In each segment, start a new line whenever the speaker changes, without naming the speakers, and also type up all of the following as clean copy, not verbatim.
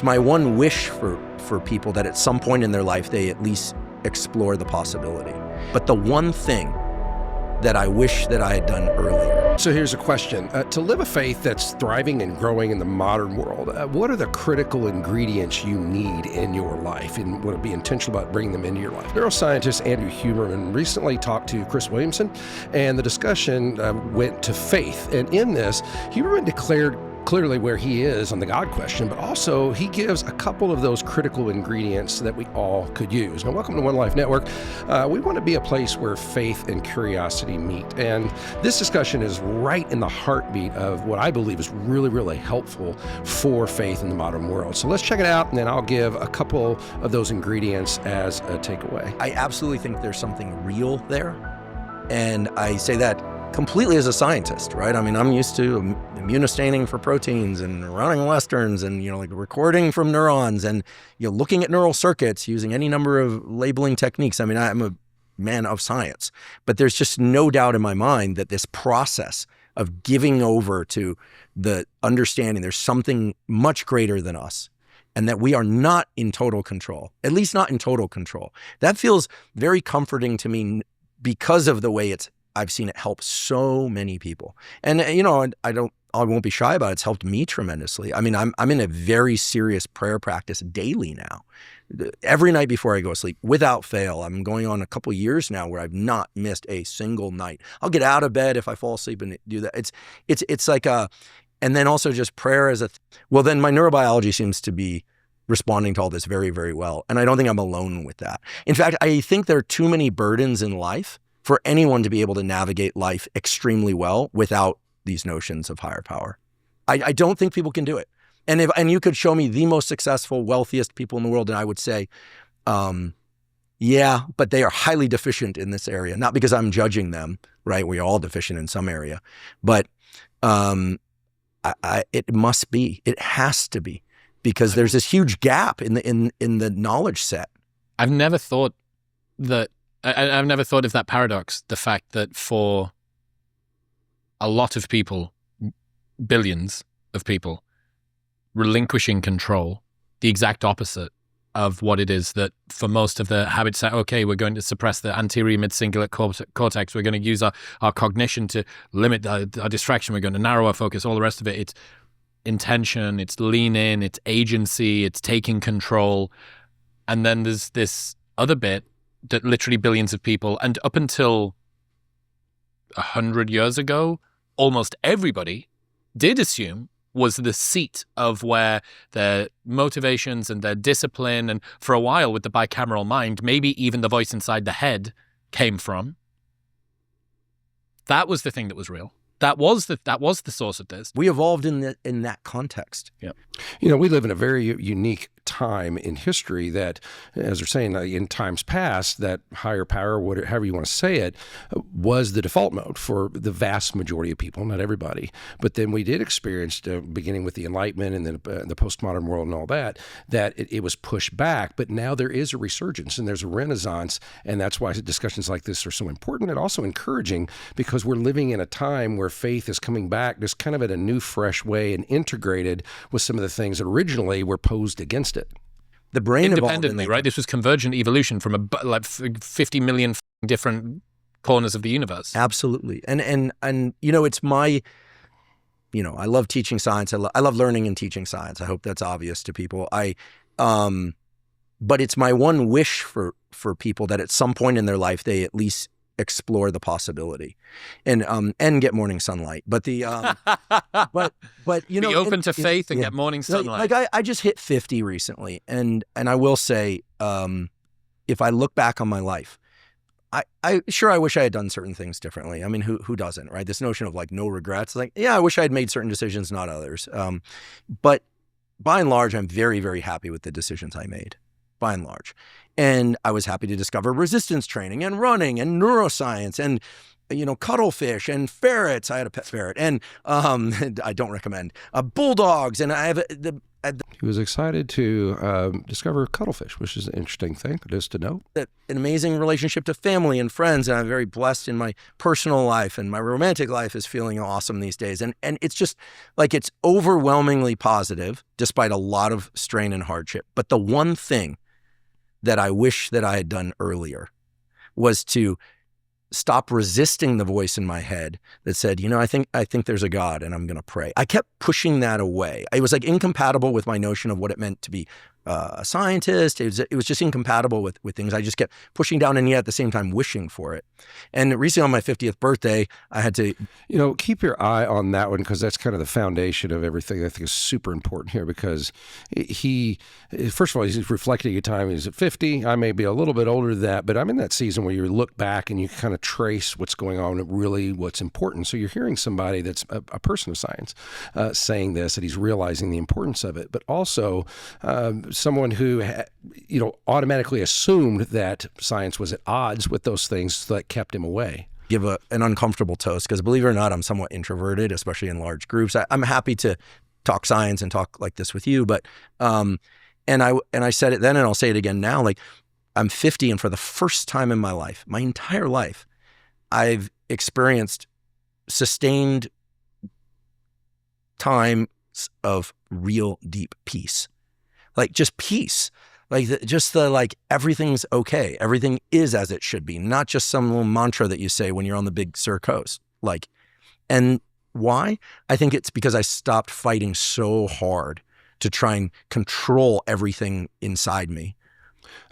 it's my one wish for people that at some point in their life, they at least explore the possibility. But the one thing that I wish that I had done earlier.
So here's a question. To live a faith that's thriving and growing in the modern world, what are the critical ingredients you need in your life, and would it be intentional about bringing them into your life? Neuroscientist Andrew Huberman recently talked to Chris Williamson, and the discussion went to faith. And in this, Huberman declared clearly where he is on the God question, but also he gives a couple of those critical ingredients that we all could use. Now, welcome to One Life Network. We want to be a place where faith and curiosity meet. And this discussion is right in the heartbeat of what I believe is really, really helpful for faith in the modern world. So let's check it out, and then I'll give a couple of those ingredients as a takeaway.
I absolutely think there's something real there. And I say that completely as a scientist, right? I mean, I'm used to immunostaining for proteins and running Westerns and, like recording from neurons and, looking at neural circuits using any number of labeling techniques. I mean, I'm a man of science, but there's just no doubt in my mind that this process of giving over to the understanding there's something much greater than us and that we are not in total control, at least not in total control. That feels very comforting to me because of the way I've seen it help so many people. And, I won't be shy about it. It's helped me tremendously. I mean, I'm in a very serious prayer practice daily now. Every night before I go to sleep, without fail. I'm going on a couple years now where I've not missed a single night. I'll get out of bed if I fall asleep and do that. It's like and then also just prayer as well, then my neurobiology seems to be responding to all this very, very well. And I don't think I'm alone with that. In fact, I think there are too many burdens in life for anyone to be able to navigate life extremely well without these notions of higher power. I don't think people can do it. And you could show me the most successful, wealthiest people in the world, and I would say, yeah, but they are highly deficient in this area. Not because I'm judging them, right? We're all deficient in some area, but it must be. It has to be, because there's this huge gap in the knowledge set.
I've never thought of that paradox, the fact that for a lot of people, billions of people, relinquishing control, the exact opposite of what it is that for most of the habits say, okay, we're going to suppress the anterior mid-cingulate cortex, we're going to use our cognition to limit our distraction, we're going to narrow our focus, all the rest of it. It's intention, it's lean in, it's agency, it's taking control. And then there's this other bit that literally billions of people, and up until 100 years ago, almost everybody did assume was the seat of where their motivations and their discipline, and for a while with the bicameral mind, maybe even the voice inside the head came from. That was the thing that was real. That was the source of this.
We evolved in that context.
Yeah.
We live in a very unique time in history that, as we're saying, in times past, that higher power, however you want to say it, was the default mode for the vast majority of people, not everybody. But then we did experience, beginning with the Enlightenment and then the postmodern world and all that it was pushed back. But now there is a resurgence and there's a renaissance, and that's why discussions like this are so important and also encouraging, because we're living in a time where faith is coming back just kind of in a new, fresh way and integrated with some of the things that originally were posed against it.
The brain
independently, right? This was convergent evolution from 50 million different corners of the universe.
Absolutely. And it's my, I love teaching science. I love learning and teaching science. I hope that's obvious to people. But it's my one wish for people that at some point in their life, they at least explore the possibility and get morning sunlight. But the but
be open to faith and get morning sunlight.
Like I just hit 50 recently, and I will say, if I look back on my life, I wish I had done certain things differently. I mean, who doesn't, right? This notion of like no regrets, like, yeah, I wish I had made certain decisions, not others. But by and large, I'm very, very happy with the decisions I made, by and large. And I was happy to discover resistance training and running and neuroscience and, cuttlefish and ferrets. I had a pet ferret, and I don't recommend bulldogs. And I have
He was excited to discover cuttlefish, which is an interesting thing just to know.
An amazing relationship to family and friends, and I'm very blessed in my personal life, and my romantic life is feeling awesome these days. And it's just like it's overwhelmingly positive despite a lot of strain and hardship. But the one thing that I wish that I had done earlier was to stop resisting the voice in my head that said, I think there's a God and I'm going to pray. I kept pushing that away. It was like incompatible with my notion of what it meant to be a scientist. It was just incompatible with things. I just kept pushing down and yet at the same time wishing for it. And recently on my 50th birthday, I had to...
keep your eye on that one because that's kind of the foundation of everything I think is super important here because he, first of all, he's reflecting a time he's at 50. I may be a little bit older than that, but I'm in that season where you look back and you kind of trace what's going on and really what's important. So you're hearing somebody that's a person of science saying this, and he's realizing the importance of it, but also someone who, automatically assumed that science was at odds with those things that kept him away.
Give an uncomfortable toast because, believe it or not, I'm somewhat introverted, especially in large groups. I'm happy to talk science and talk like this with you, but and I said it then and I'll say it again now. Like, I'm 50, and for the first time in my life, my entire life, I've experienced sustained times of real deep peace. Like just peace, like everything's okay. Everything is as it should be, not just some little mantra that you say when you're on the Big Sur coast. And why? I think it's because I stopped fighting so hard to try and control everything inside me.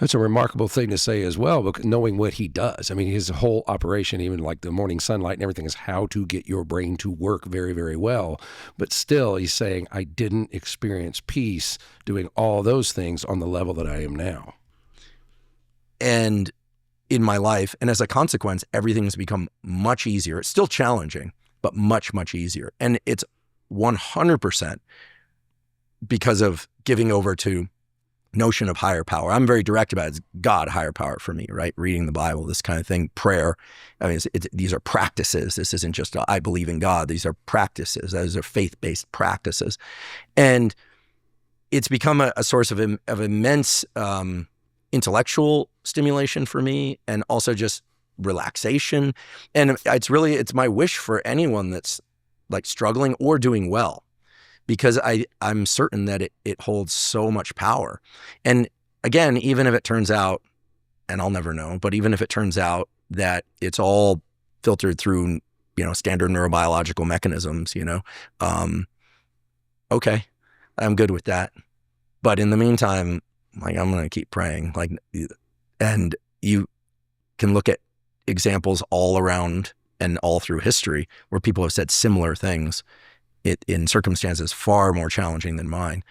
That's a remarkable thing to say as well, but knowing what he does. I mean, his whole operation, even like the morning sunlight and everything, is how to get your brain to work very, very well. But still, he's saying, I didn't experience peace doing all those things on the level that I am now.
And in my life, and as a consequence, everything's become much easier. It's still challenging, but much, much easier. And it's 100% because of giving over to notion of higher power. I'm very direct about it. It's God, higher power for me, right? Reading the Bible, this kind of thing, prayer. I mean, these are practices. This isn't just I believe in God. These are practices. Those are faith-based practices. And it's become a source of immense intellectual stimulation for me, and also just relaxation. And it's my wish for anyone that's like struggling or doing well, because I'm certain that it holds so much power. And again, even if it turns out, and I'll never know, but even if it turns out that it's all filtered through, standard neurobiological mechanisms, okay, I'm good with that. But in the meantime, I'm going to keep praying. And you can look at examples all around and all through history where people have said similar things in circumstances far more challenging than mine.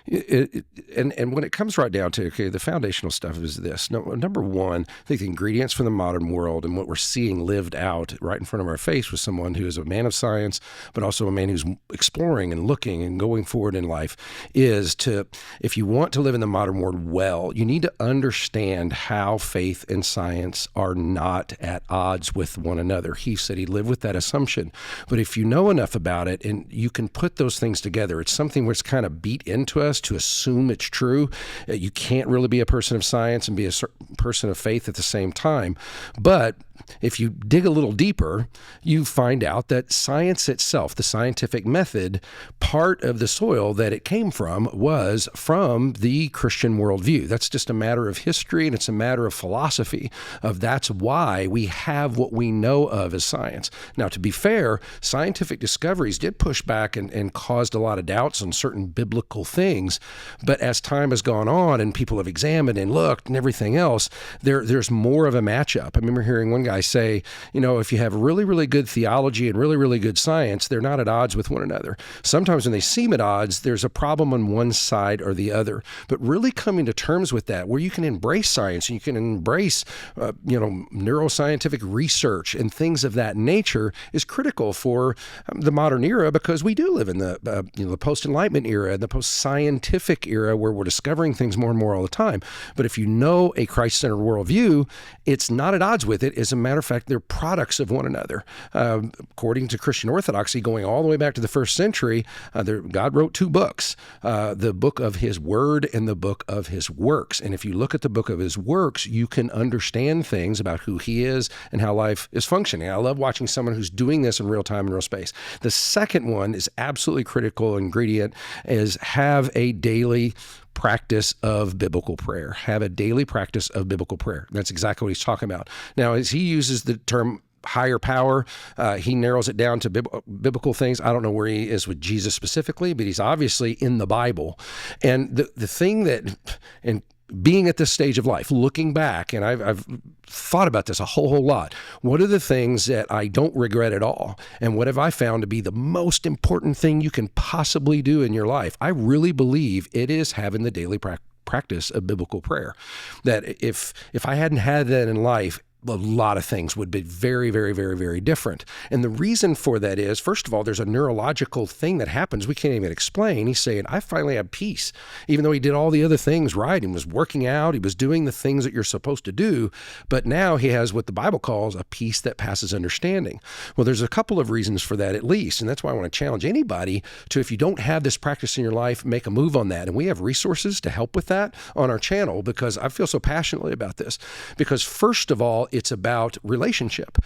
And when it comes right down to, the foundational stuff is this. Number one, I think the ingredients for the modern world and what we're seeing lived out right in front of our face with someone who is a man of science, but also a man who's exploring and looking and going forward in life, is to, if you want to live in the modern world well, you need to understand how faith and science are not at odds with one another. He said he lived with that assumption. But if you know enough about it and you can put those things together, it's something where it's kind of beat into us to assume it's true. You can't really be a person of science and be a person of faith at the same time. But if you dig a little deeper, you find out that science itself, the scientific method, part of the soil that it came from was from the Christian worldview. That's just a matter of history, and it's a matter of philosophy of that's why we have what we know of as science. Now, to be fair, scientific discoveries did push back and caused a lot of doubts on certain biblical things. But as time has gone on and people have examined and looked and everything else, there's more of a matchup. I remember hearing one guy say, if you have really, really good theology and really, really good science, they're not at odds with one another. Sometimes when they seem at odds, there's a problem on one side or the other. But really coming to terms with that, where you can embrace science and you can embrace, neuroscientific research and things of that nature is critical for the modern era, because we do live in the post-Enlightenment era and the post-science scientific era where we're discovering things more and more all the time. But if you know a Christ-centered worldview, it's not at odds with it. As a matter of fact, they're products of one another. According to Christian orthodoxy, going all the way back to the first century, God wrote two books, the book of his word and the book of his works. And if you look at the book of his works, you can understand things about who he is and how life is functioning. I love watching someone who's doing this in real time and real space. The second one is absolutely critical ingredient is have a daily practice of biblical prayer. Have a daily practice of biblical prayer. That's exactly what he's talking about. Now, as he uses the term higher power, he narrows it down to biblical things. I don't know where he is with Jesus specifically, but he's obviously in the Bible. And the thing that, and being at this stage of life, looking back, and I've thought about this a whole lot. What are the things that I don't regret at all? And what have I found to be the most important thing you can possibly do in your life? I really believe it is having the daily practice of biblical prayer. That if I hadn't had that in life, a lot of things would be very, very, very, very different. And the reason for that is, first of all, there's a neurological thing that happens we can't even explain. He's saying, I finally have peace. Even though he did all the other things right, he was working out, he was doing the things that you're supposed to do, but now he has what the Bible calls a peace that passes understanding. Well, there's a couple of reasons for that at least, and that's why I want to challenge anybody to, if you don't have this practice in your life, make a move on that. And we have resources to help with that on our channel because I feel so passionately about this. Because first of all, it's about relationship.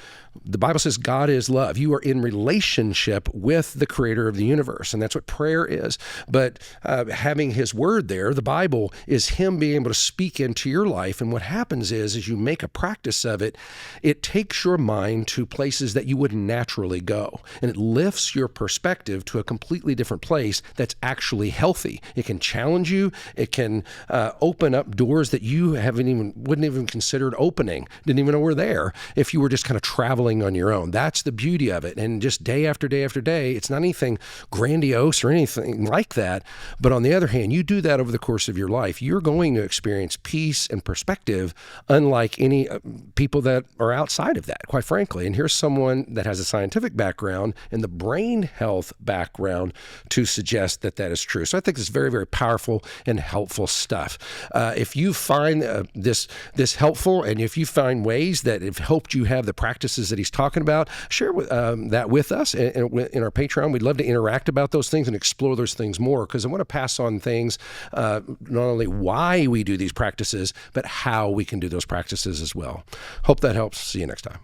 The Bible says God is love. You are in relationship with the creator of the universe, and that's what prayer is. But having his word there, the Bible, is him being able to speak into your life. And what happens is, as you make a practice of it, it takes your mind to places that you wouldn't naturally go. And it lifts your perspective to a completely different place that's actually healthy. It can challenge you. It can open up doors that you wouldn't even considered opening, didn't even know were there if you were just kind of traveling on your own. That's the beauty of it. And just day after day after day, it's not anything grandiose or anything like that. But on the other hand, you do that over the course of your life, you're going to experience peace and perspective unlike any people that are outside of that, quite frankly. And here's someone that has a scientific background and the brain health background to suggest that that is true. So I think it's very, very powerful and helpful stuff. If you find this helpful, and if you find ways that have helped you have the practices that he's talking about, share that with us in our Patreon. We'd love to interact about those things and explore those things more, because I want to pass on things, not only why we do these practices, but how we can do those practices as well. Hope that helps. See you next time.